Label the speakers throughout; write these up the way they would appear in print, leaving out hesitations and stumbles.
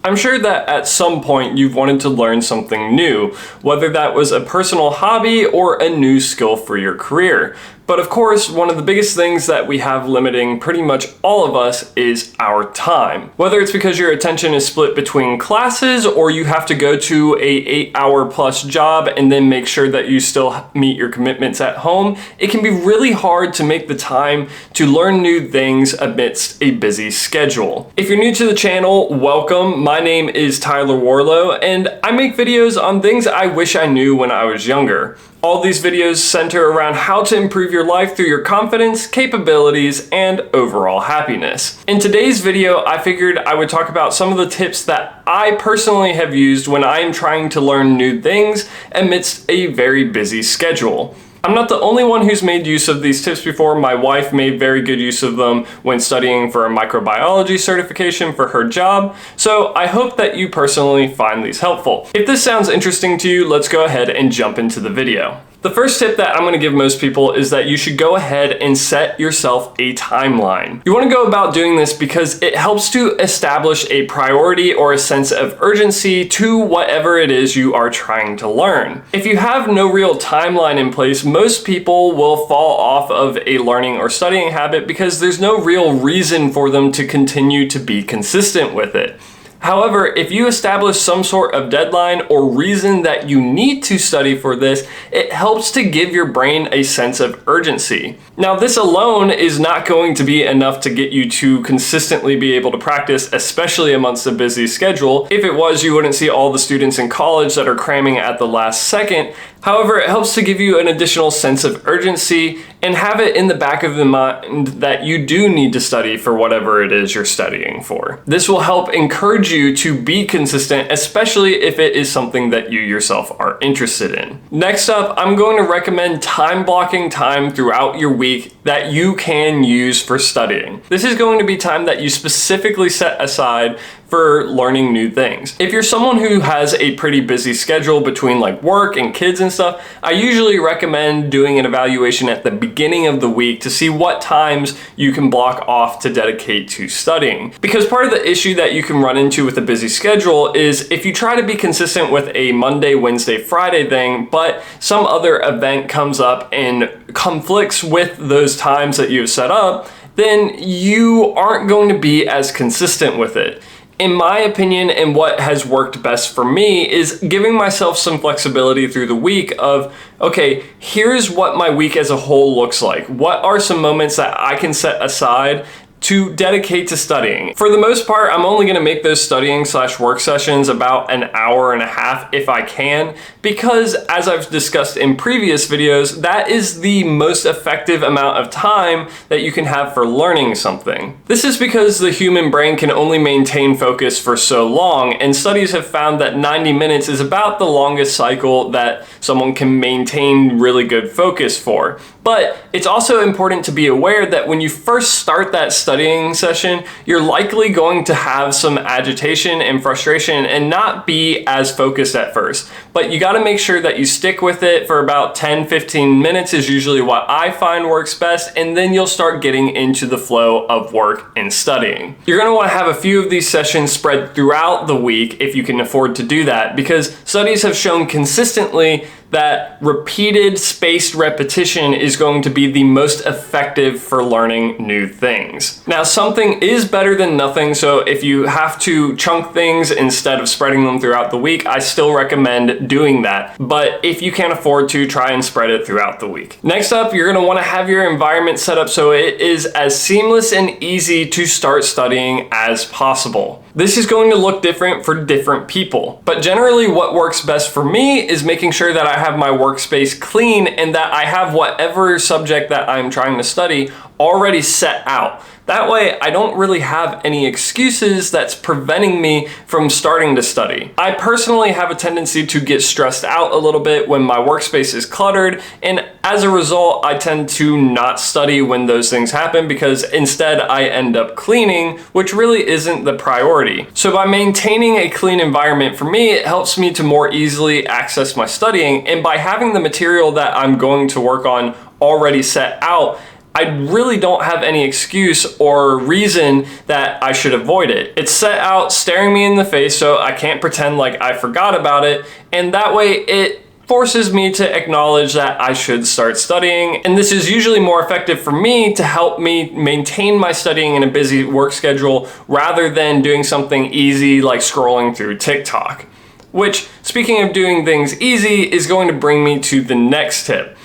Speaker 1: I'm sure that at some point you've wanted to learn something new, whether that was a personal hobby or a new skill for your career. But of course, one of the biggest things that we have limiting pretty much all of us is our time. Whether it's because your attention is split between classes or you have to go to a 8-hour plus job and then make sure that you still meet your commitments at home, it can be really hard to make the time to learn new things amidst a busy schedule. If you're new to the channel, welcome. My name is Tyler Warlow and I make videos on things I wish I knew when I was younger. All these videos center around how to improve your life through your confidence, capabilities, and overall happiness. In today's video, I figured I would talk about some of the tips that I personally have used when I am trying to learn new things amidst a very busy schedule. I'm not the only one who's made use of these tips before. My wife made very good use of them when studying for a microbiology certification for her job, so I hope that you personally find these helpful. If this sounds interesting to you, let's go ahead and jump into the video. The first tip that I'm going to give most people is that you should go ahead and set yourself a timeline. You want to go about doing this because it helps to establish a priority or a sense of urgency to whatever it is you are trying to learn. If you have no real timeline in place, most people will fall off of a learning or studying habit because there's no real reason for them to continue to be consistent with it. However, if you establish some sort of deadline or reason that you need to study for this, it helps to give your brain a sense of urgency. Now, this alone is not going to be enough to get you to consistently be able to practice, especially amongst a busy schedule. If it was, you wouldn't see all the students in college that are cramming at the last second. However, it helps to give you an additional sense of urgency and have it in the back of the mind that you do need to study for whatever it is you're studying for. This will help encourage you to be consistent, especially if it is something that you yourself are interested in. Next up, I'm going to recommend time blocking time throughout your week that you can use for studying. This is going to be time that you specifically set aside for learning new things. If you're someone who has a pretty busy schedule between like work and kids and stuff, I usually recommend doing an evaluation at the beginning of the week to see what times you can block off to dedicate to studying. Because part of the issue that you can run into with a busy schedule is if you try to be consistent with a Monday, Wednesday, Friday thing, but some other event comes up and conflicts with those times that you've set up, then you aren't going to be as consistent with it. In my opinion, and what has worked best for me is giving myself some flexibility through the week of, okay, here's what my week as a whole looks like. What are some moments that I can set aside to dedicate to studying? For the most part, I'm only gonna make those studying/work sessions about an hour and a half if I can, because as I've discussed in previous videos, that is the most effective amount of time that you can have for learning something. This is because the human brain can only maintain focus for so long, and studies have found that 90 minutes is about the longest cycle that someone can maintain really good focus for. But it's also important to be aware that when you first start that studying session, you're likely going to have some agitation and frustration and not be as focused at first. But you gotta make sure that you stick with it for about 10-15 minutes is usually what I find works best, and then you'll start getting into the flow of work and studying. You're gonna wanna have a few of these sessions spread throughout the week if you can afford to do that, because studies have shown consistently that repeated spaced repetition is going to be the most effective for learning new things. Now, something is better than nothing, so if you have to chunk things instead of spreading them throughout the week, I still recommend doing that. But if you can't afford to, try and spread it throughout the week. Next up, you're gonna wanna have your environment set up so it is as seamless and easy to start studying as possible. This is going to look different for different people, but generally what works best for me is making sure that I have my workspace clean and that I have whatever subject that I'm trying to study already set out. That way, I don't really have any excuses that's preventing me from starting to study. I personally have a tendency to get stressed out a little bit when my workspace is cluttered, and as a result, I tend to not study when those things happen because instead I end up cleaning, which really isn't the priority. So by maintaining a clean environment for me, it helps me to more easily access my studying, and by having the material that I'm going to work on already set out, I really don't have any excuse or reason that I should avoid it. It's set out staring me in the face, so I can't pretend like I forgot about it, and that way it forces me to acknowledge that I should start studying. And this is usually more effective for me to help me maintain my studying in a busy work schedule rather than doing something easy like scrolling through TikTok. Which, speaking of doing things easy, is going to bring me to the next tip.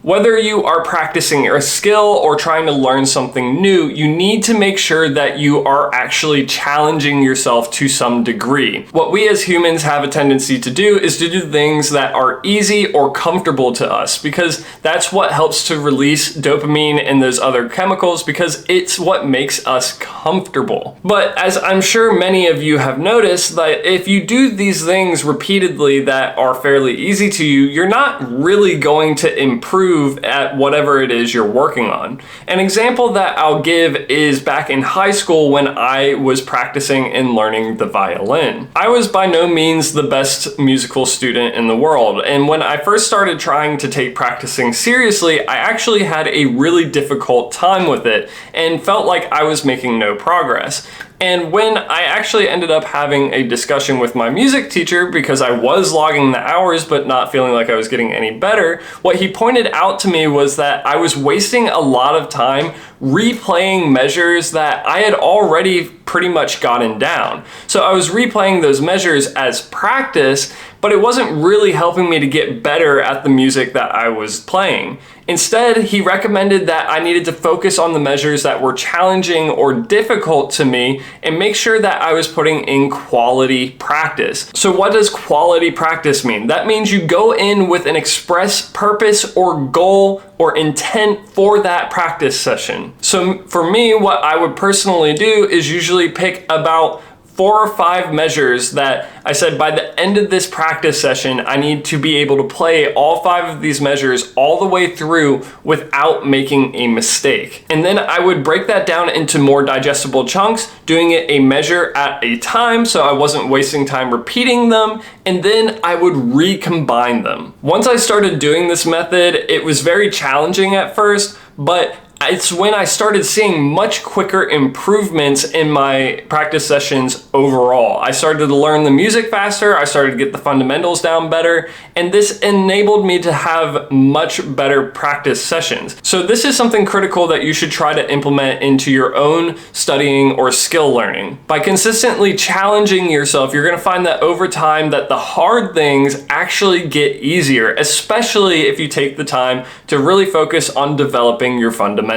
Speaker 1: Whether you are practicing a skill or trying to learn something new, you need to make sure that you are actually challenging yourself to some degree. What we as humans have a tendency to do is to do things that are easy or comfortable to us, because that's what helps to release dopamine and those other chemicals, because it's what makes us comfortable. But as I'm sure many of you have noticed, that if you do these things repeatedly that are fairly easy to you, you're not really going to improve at whatever it is you're working on. An example that I'll give is back in high school when I was practicing and learning the violin. I was by no means the best musical student in the world, and when I first started trying to take practicing seriously, I actually had a really difficult time with it and felt like I was making no progress. And when I actually ended up having a discussion with my music teacher, because I was logging the hours but not feeling like I was getting any better, what he pointed out to me was that I was wasting a lot of time replaying measures that I had already pretty much gotten down. So I was replaying those measures as practice, but it wasn't really helping me to get better at the music that I was playing. Instead, he recommended that I needed to focus on the measures that were challenging or difficult to me and make sure that I was putting in quality practice. So what does quality practice mean? That means you go in with an express purpose or goal or intent for that practice session. So for me, what I would personally do is usually pick about 4 or 5 measures that I said by the end of this practice session, I need to be able to play all 5 of these measures all the way through without making a mistake. And then I would break that down into more digestible chunks, doing it a measure at a time so I wasn't wasting time repeating them, and then I would recombine them. Once I started doing this method, it was very challenging at first, but it's when I started seeing much quicker improvements in my practice sessions overall. I started to learn the music faster, I started to get the fundamentals down better, and this enabled me to have much better practice sessions. So this is something critical that you should try to implement into your own studying or skill learning. By consistently challenging yourself, you're gonna find that over time that the hard things actually get easier, especially if you take the time to really focus on developing your fundamentals.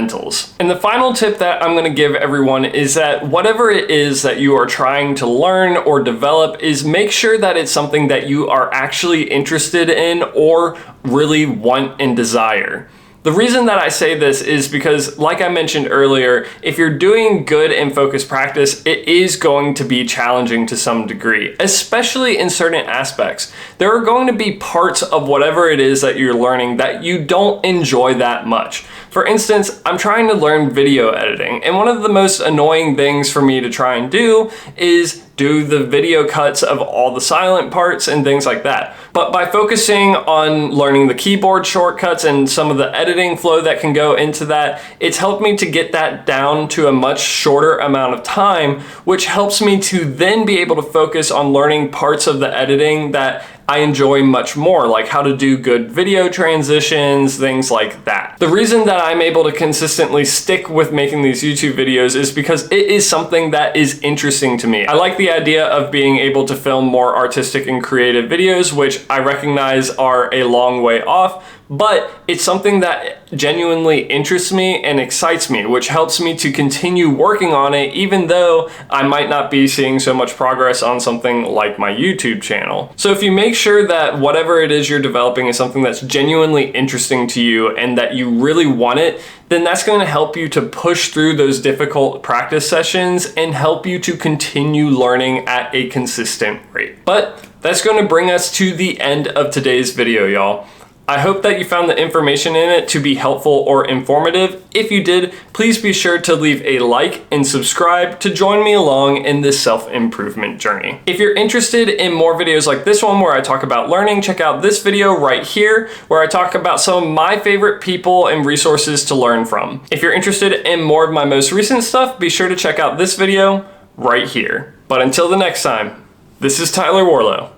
Speaker 1: And the final tip that I'm going to give everyone is that whatever it is that you are trying to learn or develop, is make sure that it's something that you are actually interested in or really want and desire. The reason that I say this is because, like I mentioned earlier, if you're doing good and focused practice, it is going to be challenging to some degree, especially in certain aspects. There are going to be parts of whatever it is that you're learning that you don't enjoy that much. For instance, I'm trying to learn video editing, and one of the most annoying things for me to try and do is do the video cuts of all the silent parts and things like that. But by focusing on learning the keyboard shortcuts and some of the editing flow that can go into that, it's helped me to get that down to a much shorter amount of time, which helps me to then be able to focus on learning parts of the editing that I enjoy much more, like how to do good video transitions, things like that. The reason that I'm able to consistently stick with making these YouTube videos is because it is something that is interesting to me. I like the idea of being able to film more artistic and creative videos, which I recognize are a long way off, but it's something that genuinely interests me and excites me, which helps me to continue working on it, even though I might not be seeing so much progress on something like my YouTube channel. So if you make sure that whatever it is you're developing is something that's genuinely interesting to you and that you really want it, then that's going to help you to push through those difficult practice sessions and help you to continue learning at a consistent rate. But that's going to bring us to the end of today's video, y'all. I hope that you found the information in it to be helpful or informative. If you did, please be sure to leave a like and subscribe to join me along in this self-improvement journey. If you're interested in more videos like this one where I talk about learning, check out this video right here where I talk about some of my favorite people and resources to learn from. If you're interested in more of my most recent stuff, be sure to check out this video right here. But until the next time, this is Tyler Warlow,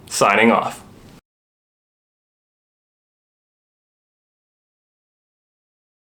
Speaker 1: signing off.